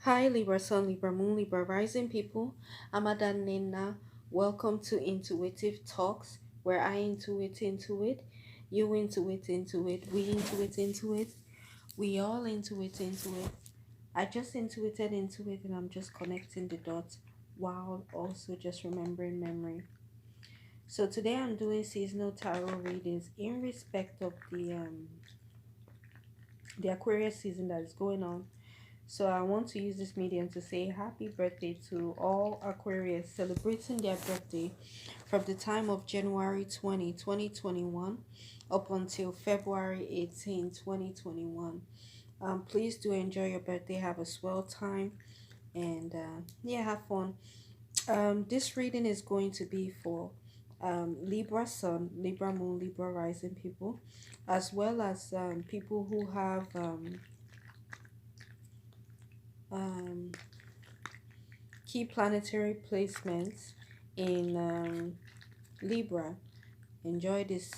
Hi, Libra Sun, Libra Moon, Libra Rising people. I'm Adanina. Welcome to Intuitive Talks, where I intuit into it, you intuit into it, we intuit into it, we all intuit into it. I just intuited into it and I'm just connecting the dots while also just remembering memory. So today I'm doing seasonal tarot readings in respect of the Aquarius season that is going on. So I want to use this medium to say happy birthday to all Aquarius celebrating their birthday from the time of January 2021, up until February 18, 2021. Please do enjoy your birthday, have a swell time, and yeah, have fun. This reading is going to be for Libra Sun, Libra Moon, Libra Rising people, as well as people who have um, key planetary placements in Libra. Enjoy this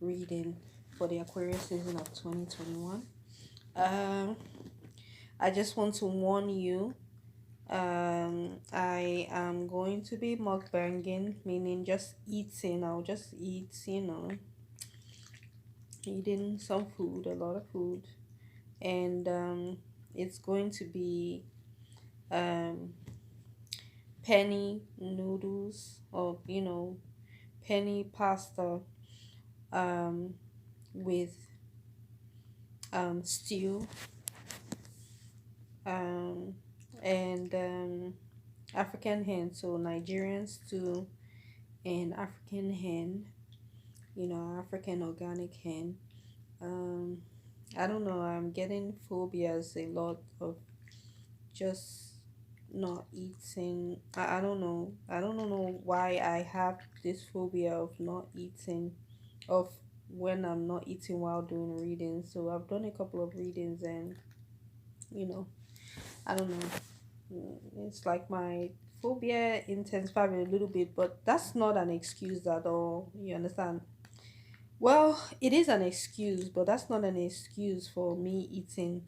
reading for the Aquarius season of 2021. Um, I just want to warn you. I am going to be mukbanging, meaning just eating. I'll just eat, eating some food, a lot of food, and it's going to be um penny noodles or penny pasta um with stew um and African hen, so Nigerian stew and African hen, African organic hen. um I don't know, I'm getting phobias a lot of just not eating. I don't know. I don't know why I have this phobia of not eating, of when I'm not eating while doing readings. So I've done a couple of readings and you know, I don't know. It's like my phobia intensified a little bit, but that's not an excuse at all. You understand? Well, it is an excuse, but that's not an excuse for me eating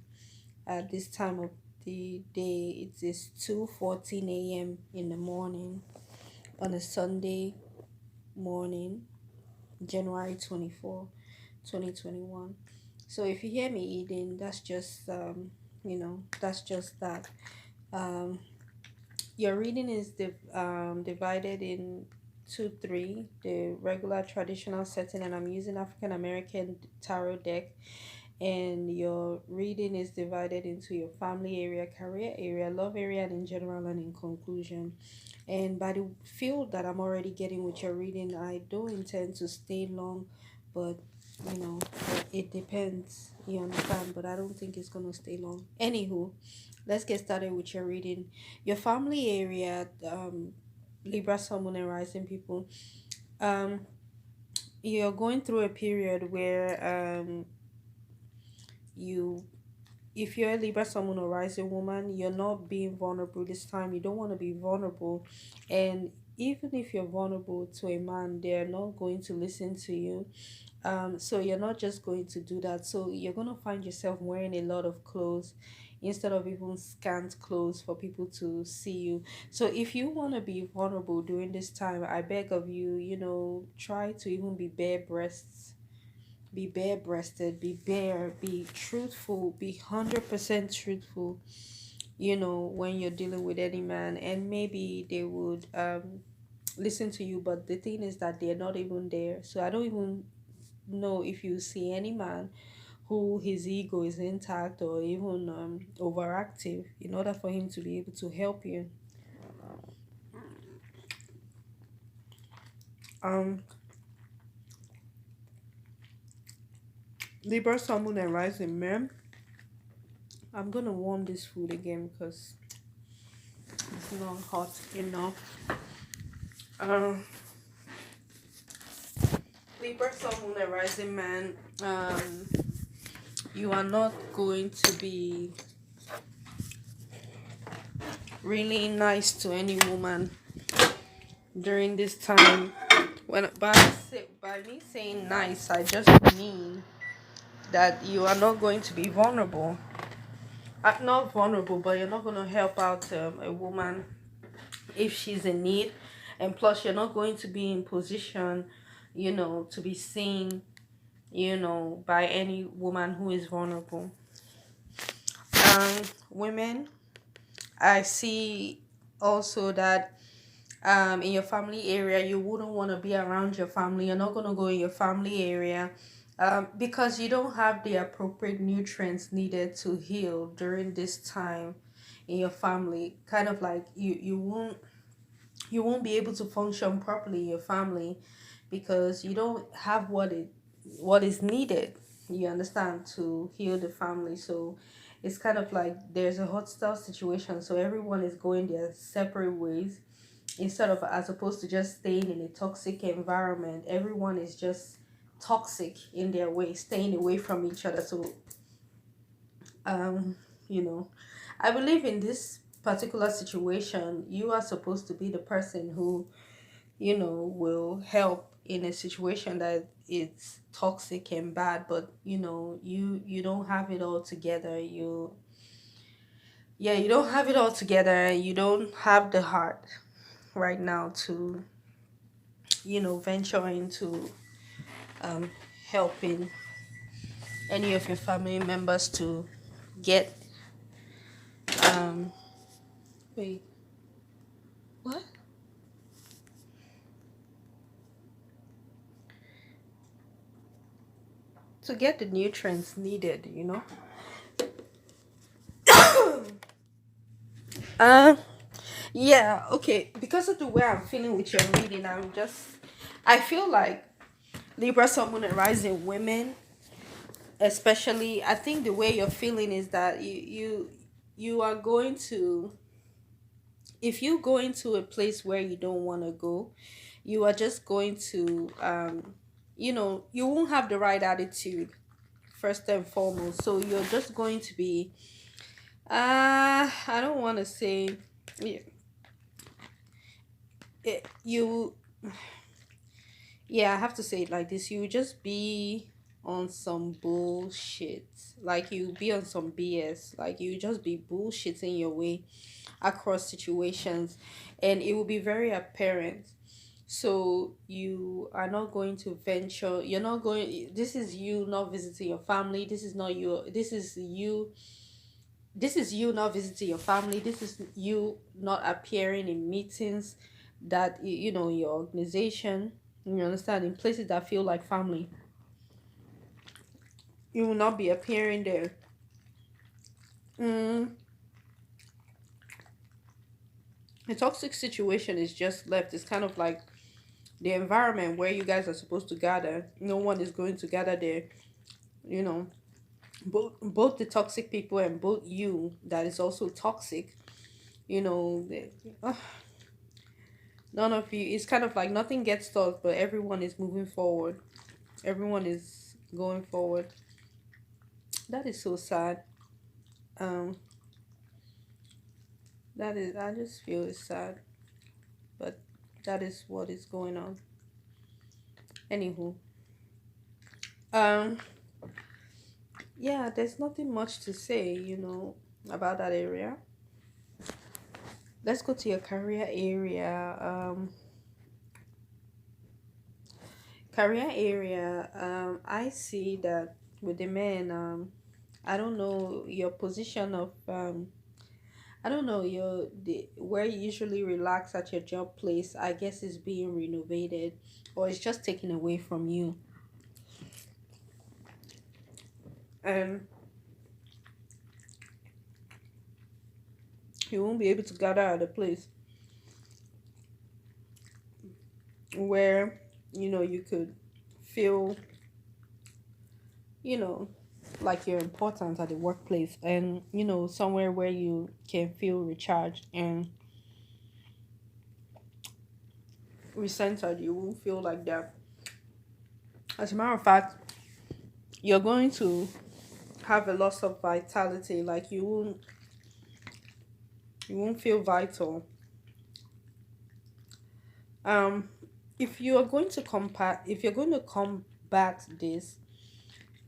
at this time of the day. It is 2:14 a.m. in the morning on a Sunday morning, January 24, 2021. So if you hear me eating, that's just that's just that. Um your reading is divided in two three, the regular traditional setting, and I'm using African American tarot deck, and your reading is divided into your family area, career area, love area, and in general and in conclusion. And by the feel that I'm already getting with your reading, I don't intend to stay long, but you know, it depends. You understand? But I don't think it's gonna stay long. Anywho, let's get started with your reading. Your family area, Libra, Sun, Moon, and Rising people. Um, you're going through a period where you if you're a Libra, someone or rising woman, you're not being vulnerable this time. You don't want to be vulnerable. And even if you're vulnerable to a man, they're not going to listen to you. So you're not just going to do that. So you're gonna find yourself wearing a lot of clothes instead of even scant clothes for people to see you. So if you want to be vulnerable during this time, I beg of you, try to even be bare breasted, be bare, be truthful, be 100% truthful, when you're dealing with any man. And maybe they would listen to you, but the thing is that they're not even there. So I don't even know if you see any man who his ego is intact or even overactive in order for him to be able to help you. um Libra, Sun, Moon, and Rising men, I'm gonna warm this food again because it's not hot enough. Um, Libra, Sun, Moon, and Rising man, you are not going to be really nice to any woman during this time. When by me saying nice, I just mean that you are not going to be vulnerable. not vulnerable, but you're not going to help out a woman if she's in need. And plus, you're not going to be in position, to be seen, by any woman who is vulnerable. Women, I see also that in your family area, you wouldn't want to be around your family. You're not going to go in your family area because you don't have the appropriate nutrients needed to heal during this time in your family. Kind of like you won't be able to function properly in your family because you don't have what is needed, you understand, to heal the family. So it's kind of like there's a hostile situation, so everyone is going their separate ways, instead of, as opposed to just staying in a toxic environment, everyone is just toxic in their way, staying away from each other. So um you know I believe in this particular situation, you are supposed to be the person who will help in a situation that it's toxic and bad, but you don't have it all together. You don't have it all together. You don't have the heart right now to venture into um helping any of your family members to get um wait, what, to get the nutrients needed. uh yeah, okay, because of the way I'm feeling with your reading, I feel like Libra, Sun, Moon, and Rising women, especially. I think the way you're feeling is that you are going to, if you go into a place where you don't want to go, you are just going to you won't have the right attitude, first and foremost. So you're just going to be, I don't want to say, yeah, you, yeah, I have to say it like this. You just be on some bullshit. Like you be on some BS. Like you just be bullshitting your way across situations, and it will be very apparent. So you are not going to venture. You're not going. This is you not visiting your family. This is not you. This is you. This is you not visiting your family. This is you not appearing in meetings that your organization, you understand, in places that feel like family. You will not be appearing there. mm, the toxic situation is just left. It's kind of like the environment where you guys are supposed to gather, no one is going to gather there. you know both the toxic people and both you that is also toxic. Ugh, none of you, it's kind of like nothing gets solved, but everyone is moving forward. Everyone is going forward. That is so sad. um that is, I just feel it's sad, but that is what is going on. Anywho, um yeah, there's nothing much to say, about that area. Let's go to your career area. Career area. I see that with the men. I don't know your position of. I don't know where you usually relax at your job place. I guess is being renovated, or it's just taken away from you, and you won't be able to gather at a place where you could feel you know like you're important at the workplace, and somewhere where you can feel recharged and recentered. You won't feel like that. As a matter of fact, you're going to have a loss of vitality. Like you won't feel vital. um if you are going to combat this,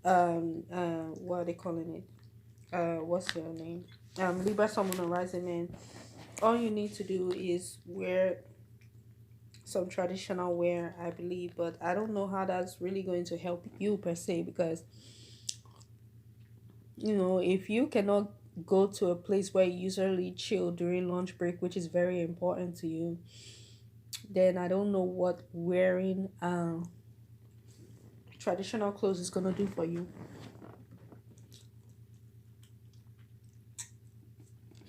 what are they calling it, what's your name? Libra, someone on rising man. All you need to do is wear some traditional wear, I believe, but I don't know how that's really going to help you per se, because if you cannot go to a place where you usually chill during lunch break, which is very important to you, then I don't know what wearing traditional clothes is gonna do for you.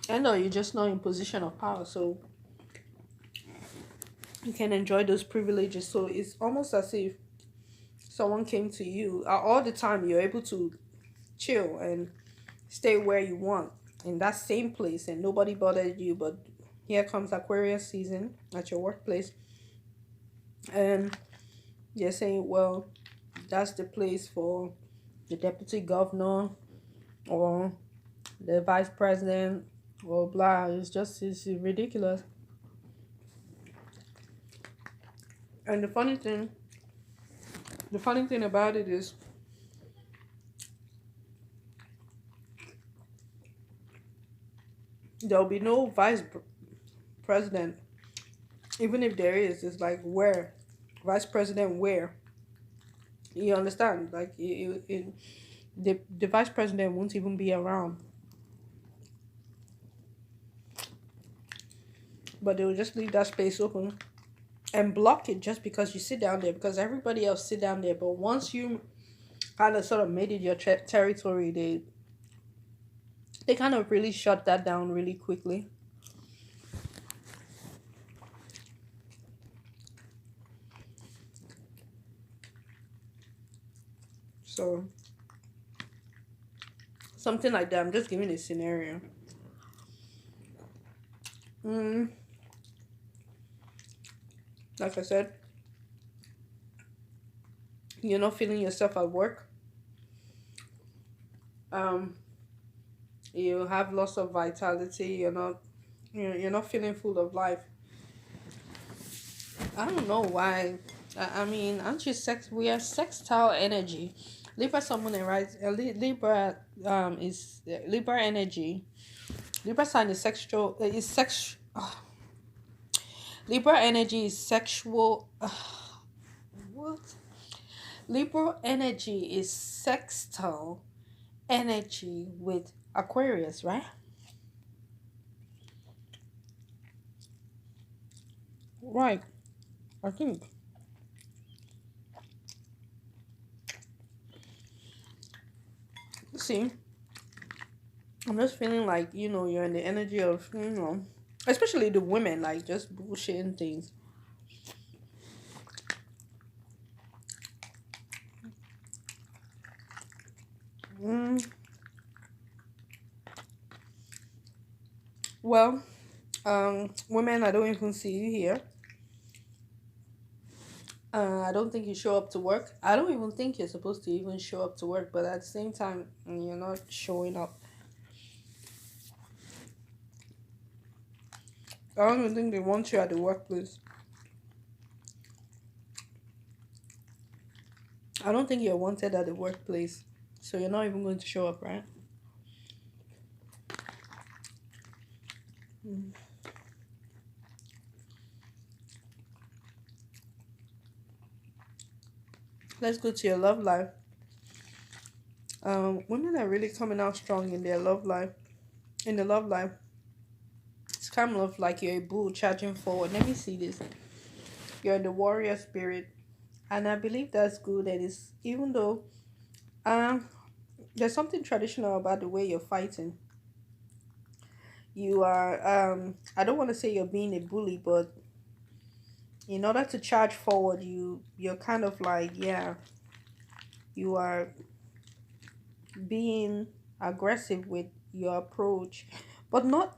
I know you're just not in position of power, so you can enjoy those privileges. So it's almost as if someone came to you all the time. You're able to chill and stay where you want in that same place, and nobody bothered you. But here comes Aquarius season at your workplace, and they're saying, well, that's the place for the deputy governor or the vice president or blah. It's ridiculous. And the funny thing about it is, there'll be no president. Even if there is, it's like, where? Vice president where? You understand? Like, the vice president won't even be around. But they will just leave that space open and block it just because you sit down there, because everybody else sit down there. But once you kind of sort of made it your territory, they kind of really shut that down really quickly. So something like that. I'm just giving a scenario. Mm, like I said, you're not feeling yourself at work. Um, you have loss of vitality. You're not feeling full of life. I don't know why. I mean, aren't you sex? We are sextile energy. Libra, someone in right. Libra is Libra energy. Libra sign is sexual. Is sex. Libra energy is sexual. What? Libra energy is sextile energy with Aquarius, right? Right. I think. See, I'm just feeling like, you're in the energy of, especially the women, like, just bullshitting things. Mm, well, women, I don't even see you here. I don't think you show up to work. I don't even think you're supposed to even show up to work, but at the same time, you're not showing up. I don't even think they want you at the workplace. I don't think you're wanted at the workplace, so you're not even going to show up, right? Mm. Let's go to your love life. Women are really coming out strong in their love life. In the love life, it's kind of like you're a bull charging forward. Let me see this. You're in the warrior spirit, and I believe that's good. And it's, even though um, there's something traditional about the way you're fighting. You are I don't want to say you're being a bully, but in order to charge forward, you're kind of like, yeah, you are being aggressive with your approach, but not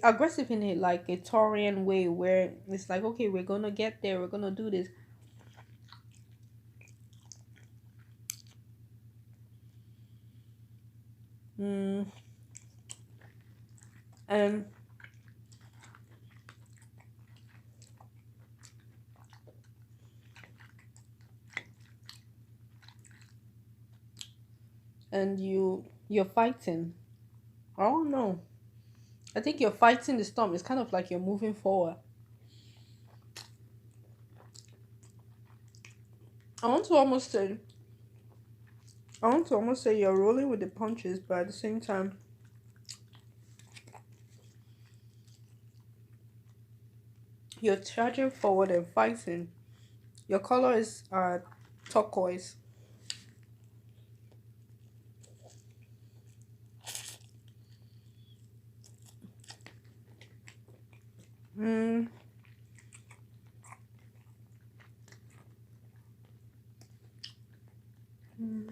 aggressive in it like a Taurian way, where it's like, okay, we're gonna get there, we're gonna do this. mm, and and you're fighting. I don't know. I think you're fighting the storm. It's kind of like you're moving forward. I want to almost say, I want to almost say you're rolling with the punches, but at the same time, you're charging forward and fighting. Your color is turquoise. Mm, mm.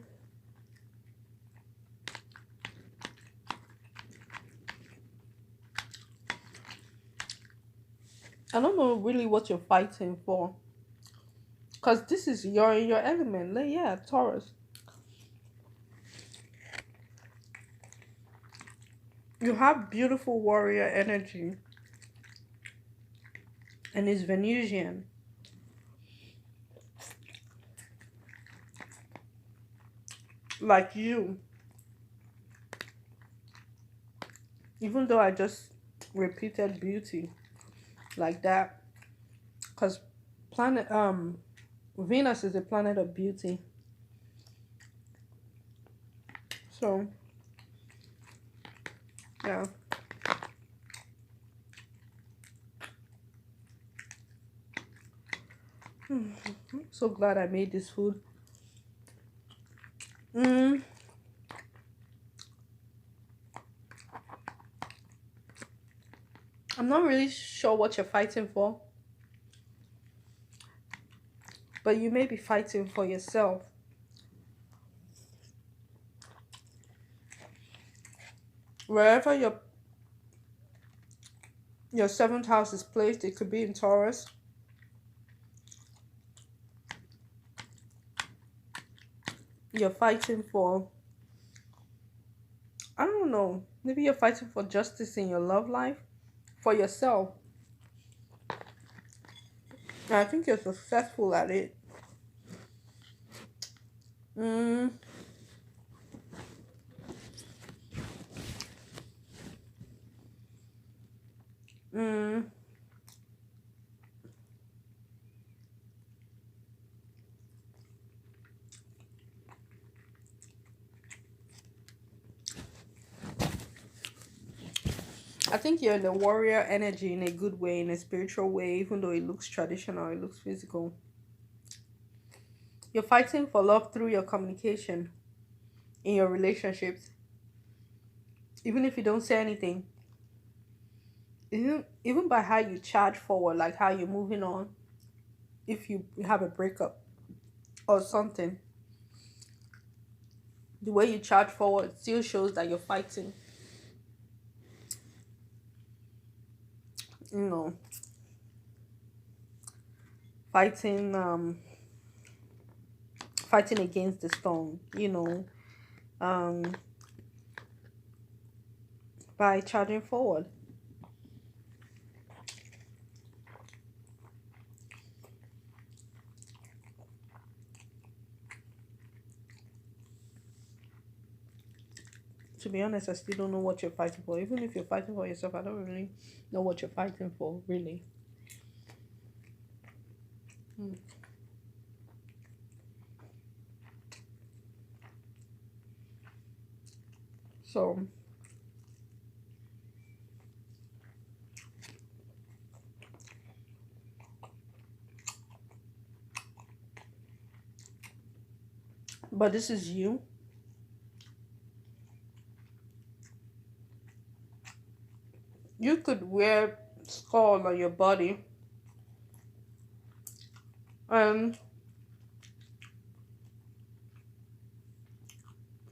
I don't know really what you're fighting for. Because this is your element. Like, yeah, Taurus. You have beautiful warrior energy. And it's Venusian. Like you. Even though I just repeated beauty like that. Because planet Venus is a planet of beauty. So yeah. I'm so glad I made this food. Mm, I'm not really sure what you're fighting for, but you may be fighting for yourself. Wherever your seventh house is placed, it could be in Taurus. You're fighting for, I don't know, maybe you're fighting for justice in your love life, for yourself. And I think you're successful at it. Mm, mm. I think you're in the warrior energy in a good way, in a spiritual way, even though it looks traditional, it looks physical. You're fighting for love through your communication in your relationships. Even if you don't say anything, even by how you charge forward, like how you're moving on, if you have a breakup or something, the way you charge forward still shows that you're fighting. You know, fighting, fighting against the storm. Um, by charging forward. To be honest, I still don't know what you're fighting for. Even if you're fighting for yourself, I don't really know what you're fighting for, really. Mm. So, but this is you. You could wear skull on your body, and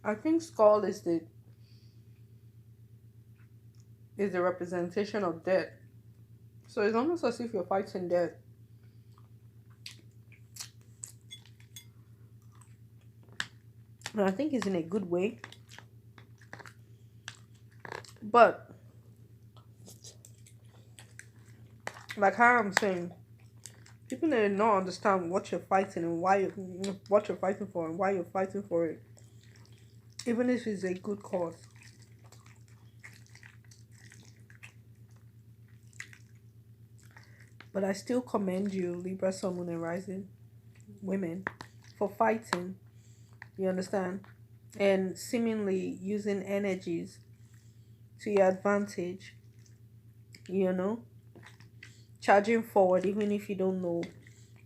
I think skull is the representation of death. So it's almost as if you're fighting death. And I think it's in a good way. But like how I'm saying, people need to not understand what you're fighting and what you're fighting for and why you're fighting for it. Even if it's a good cause. But I still commend you, Libra, Sun, Moon, and Rising women, for fighting. You understand? And seemingly using energies to your advantage, you know? Charging forward, even if you don't know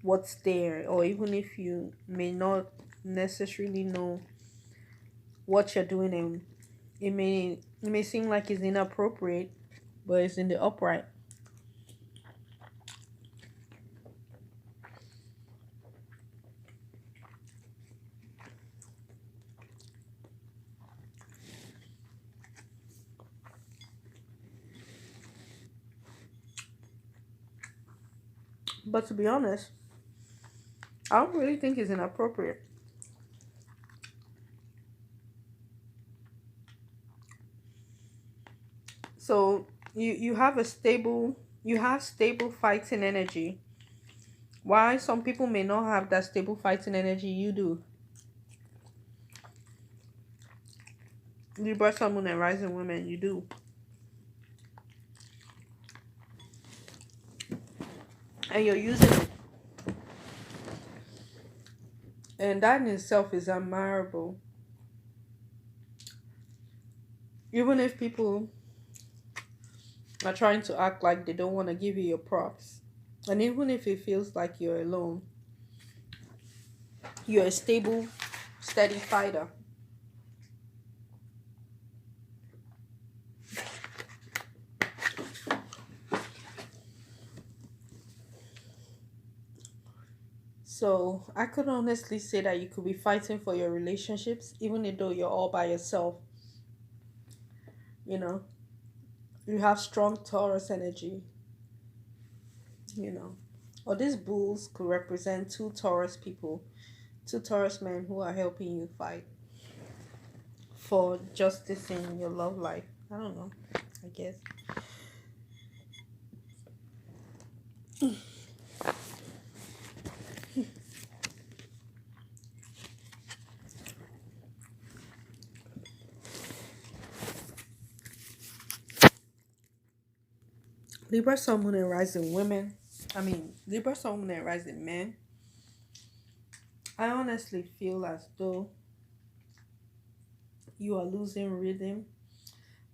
what's there, or even if you may not necessarily know what you're doing, and it may seem like it's inappropriate, but it's in the upright. But to be honest, I don't really think it's inappropriate. So you have stable fighting energy. Why some people may not have that stable fighting energy, you do. Libra, Sun, Moon, and Rising women, you do. And you're using it. And that in itself is admirable. Even if people are trying to act like they don't want to give you your props. And even if it feels like you're alone, you're a stable, steady fighter. So I could honestly say that you could be fighting for your relationships, even though you're all by yourself. You know, you have strong Taurus energy, you know. Or these bulls could represent two Taurus people, two Taurus men who are helping you fight for justice in your love life. I don't know, I guess. Libra, Sun, Moon, and Rising women. Libra, Sun, Moon, and Rising men. I honestly feel as though you are losing rhythm.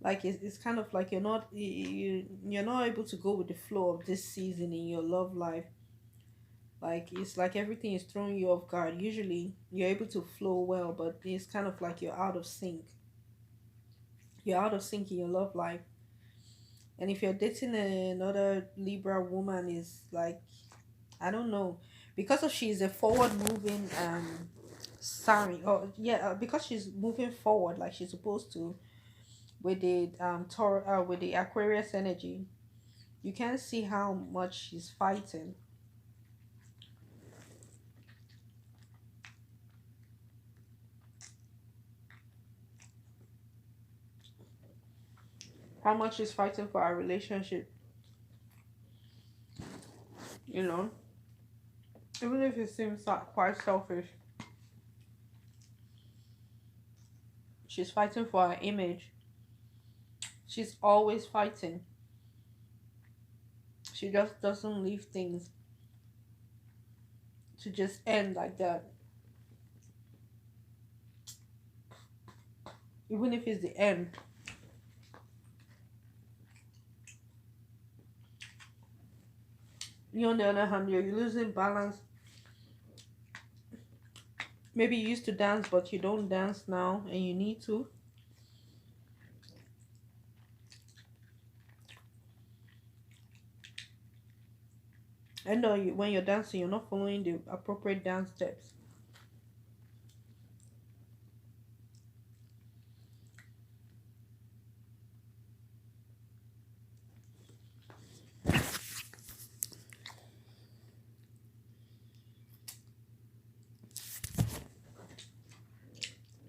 Like it's kind of like you're not able to go with the flow of this season in your love life. Like it's like everything is throwing you off guard. Usually you're able to flow well, but it's kind of like you're out of sync. You're out of sync in your love life. And if you're dating another Libra woman, is like, I don't know, because of she's a forward moving sign. Oh yeah, because she's moving forward like she's supposed to with the with the Aquarius energy. You can see how much she's fighting. How much she's fighting for our relationship. You know, even if it seems like quite selfish, she's fighting for her image. She's always fighting. She just doesn't leave things to just end like that. Even if it's the end. You on the other hand, you're losing balance. Maybe you used to dance, but you don't dance now, and you need to. I know when you're dancing, you're not following the appropriate dance steps.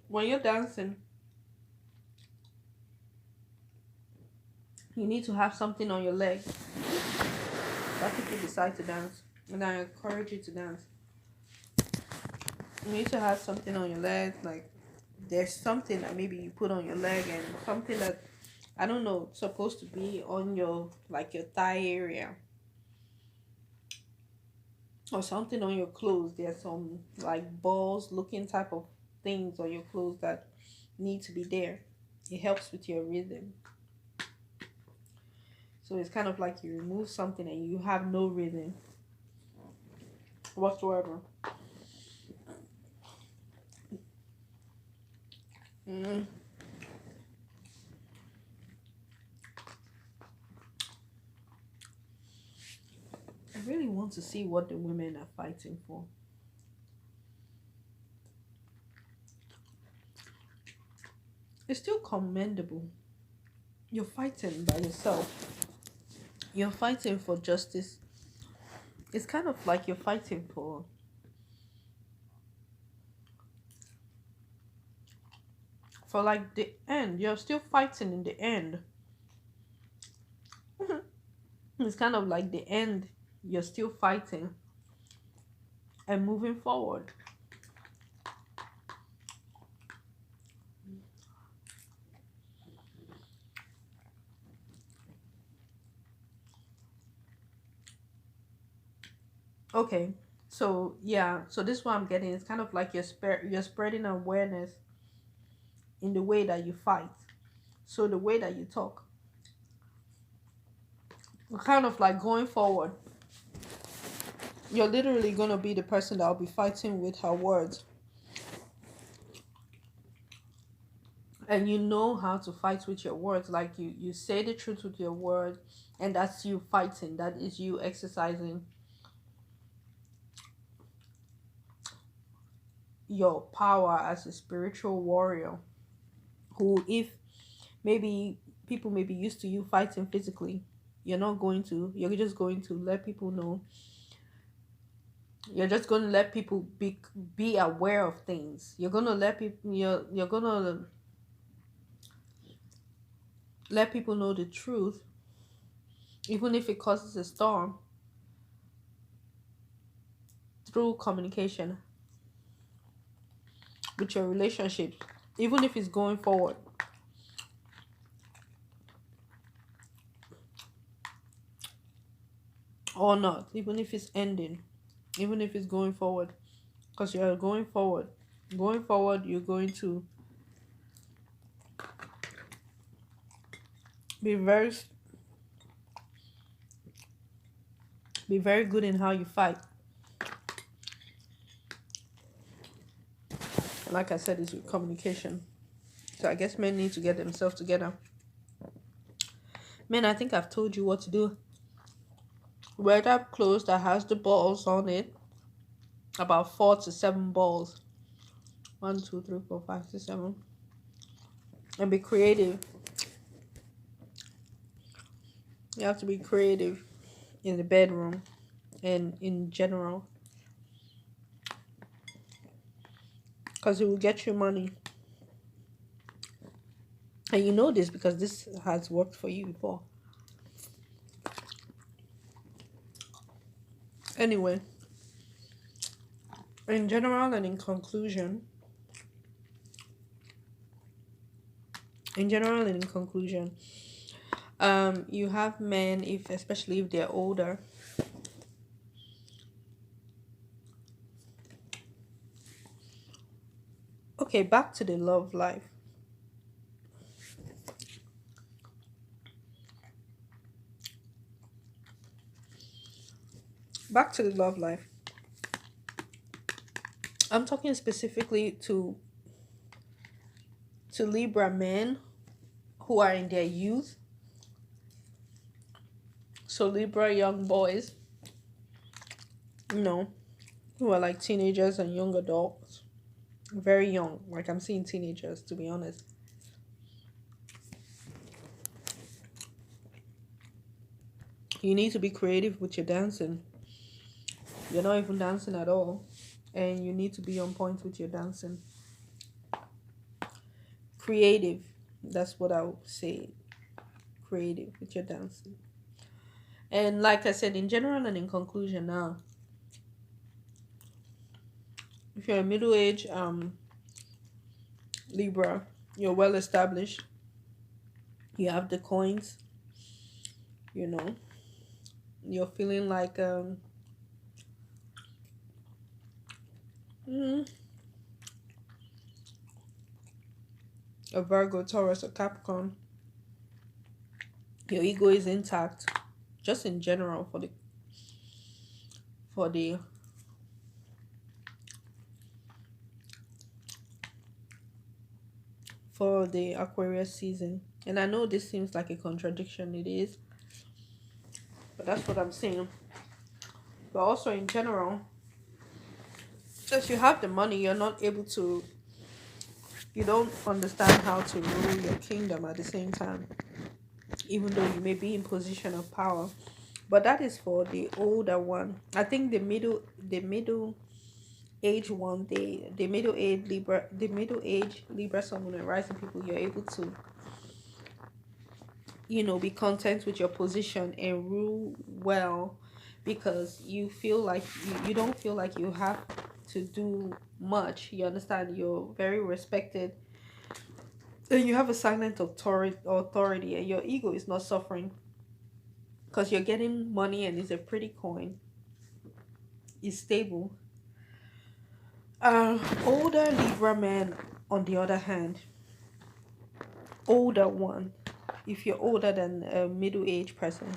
When you're dancing, you need to have something on your leg. That's if you decide to dance. And I encourage you to dance. You need to have something on your leg, like there's something that maybe you put on your leg, and something that, I don't know, supposed to be on your, like your thigh area. or something on your clothes. There's some like balls looking type of things on your clothes that need to be there. It helps with your rhythm. So it's kind of like you remove something and you have no rhythm whatsoever. Mm. I really want to see what the women are fighting for. It's still commendable. You're fighting by yourself. You're fighting for justice. It's kind of like you're fighting for like the end. You're still fighting in the end. It's kind of like the end. You're still fighting and moving forward. Okay. So yeah, so this one I'm getting is kind of like you're spreading awareness in the way that you fight. So the way that you talk, kind of like going forward, you're literally gonna be the person that will be fighting with her words, and you know how to fight with your words. Like you say the truth with your words, and that's you fighting. That is you exercising your power as a spiritual warrior. Who, if maybe people may be used to you fighting physically, you're not going to. You're just going to let people know. You're just going to let people be aware of things. You're going to let people. You're going to let people know the truth, even if it causes a storm, through communication with your relationships, even if it's going forward or not, even if it's ending, even if it's going forward, because you're going forward. Going forward, you're going to be very good in how you fight. And like I said, it's with communication. So I guess men need to get themselves together. Men, I think I've told you what to do. Wear that clothes that has the balls on it, about 4 to 7 balls. 1, 2, 3, 4, 5, 6, 7. And be creative. You have to be creative in the bedroom and in general, because it will get you money. And you know this because this has worked for you before. Anyway, in general and in conclusion, you have men, if especially if they're older. Okay, back to the love life. Back to the love life. I'm talking specifically to Libra men who are in their youth. So Libra young boys, who are like teenagers and young adults. Very young. Like I'm seeing teenagers, to be honest. You need to be creative with your dancing. You're not even dancing at all. And you need to be on point with your dancing. Creative. That's what I would say. Creative with your dancing. And like I said, in general and in conclusion now, if you're a middle-aged Libra, you're well established. You have the coins, you're feeling like Mm, a Virgo, Taurus, or Capricorn, your ego is intact. Just in general for the for the Aquarius season. And I know this seems like a contradiction, it is, but that's what I'm saying. But also in general, since you have the money, you're not able to, you don't understand how to rule your kingdom at the same time, even though you may be in position of power. But that is for the older one. I think the middle age one, the middle age Libra, someone and rising people, you're able to, be content with your position and rule well, because you feel like you don't feel like you have to do much. You understand, you're very respected, and you have a silent authority, and your ego is not suffering because you're getting money and it's a pretty coin. It's stable. Older Libra man, on the other hand, older one, if you're older than a middle-aged person,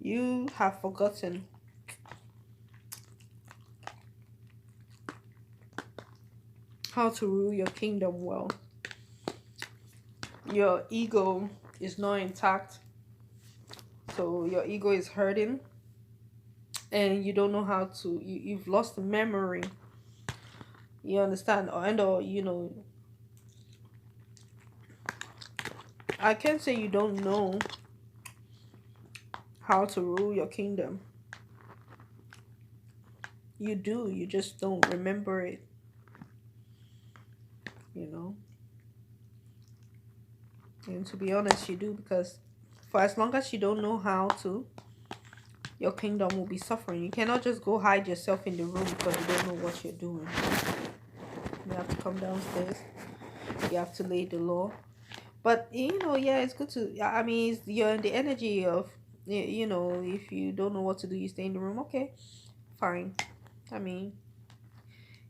you have forgotten how to rule your kingdom well. Your ego is not intact, so your ego is hurting, and you don't know how to. You've lost memory. You understand, or I can't say you don't know how to rule your kingdom. You do. You just don't remember it. You know. And to be honest, you do, because for as long as you don't know how to, your kingdom will be suffering. You cannot just go hide yourself in the room because you don't know what you're doing. You have to come downstairs. You have to lay the law. But yeah, it's good to. I mean, you're in the energy of, if you don't know what to do, you stay in the room. Okay, fine. I mean,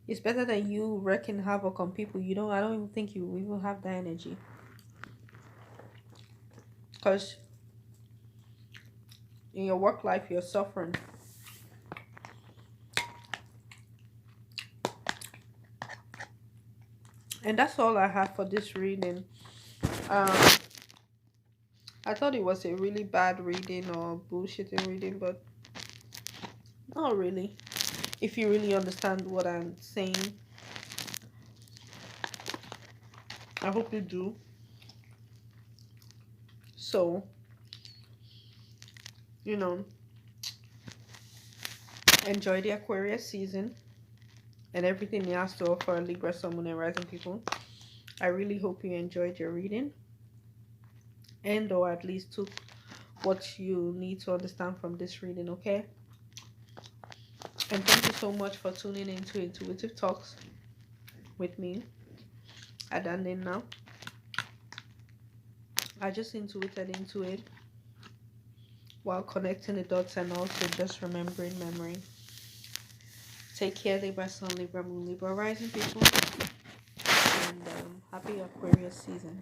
it's better than you wreaking havoc on people. You don't. I don't even think you even have that energy. Because in your work life, you're suffering. And that's all I have for this reading. Um, I thought it was a really bad reading or bullshitting reading, but not really. If you really understand what I'm saying, I hope you do. So, you know, enjoy the Aquarius season and everything it has to offer, Libra, Sun, Moon, and Rising people. I really hope you enjoyed your reading, and or at least took what you need to understand from this reading, okay? And thank you so much for tuning into Intuitive Talks with me. At the ending now. I just intuited into it while connecting the dots and also just remembering memory. Take care, Libra Sun, Libra Moon, Libra Rising people. And happy Aquarius season.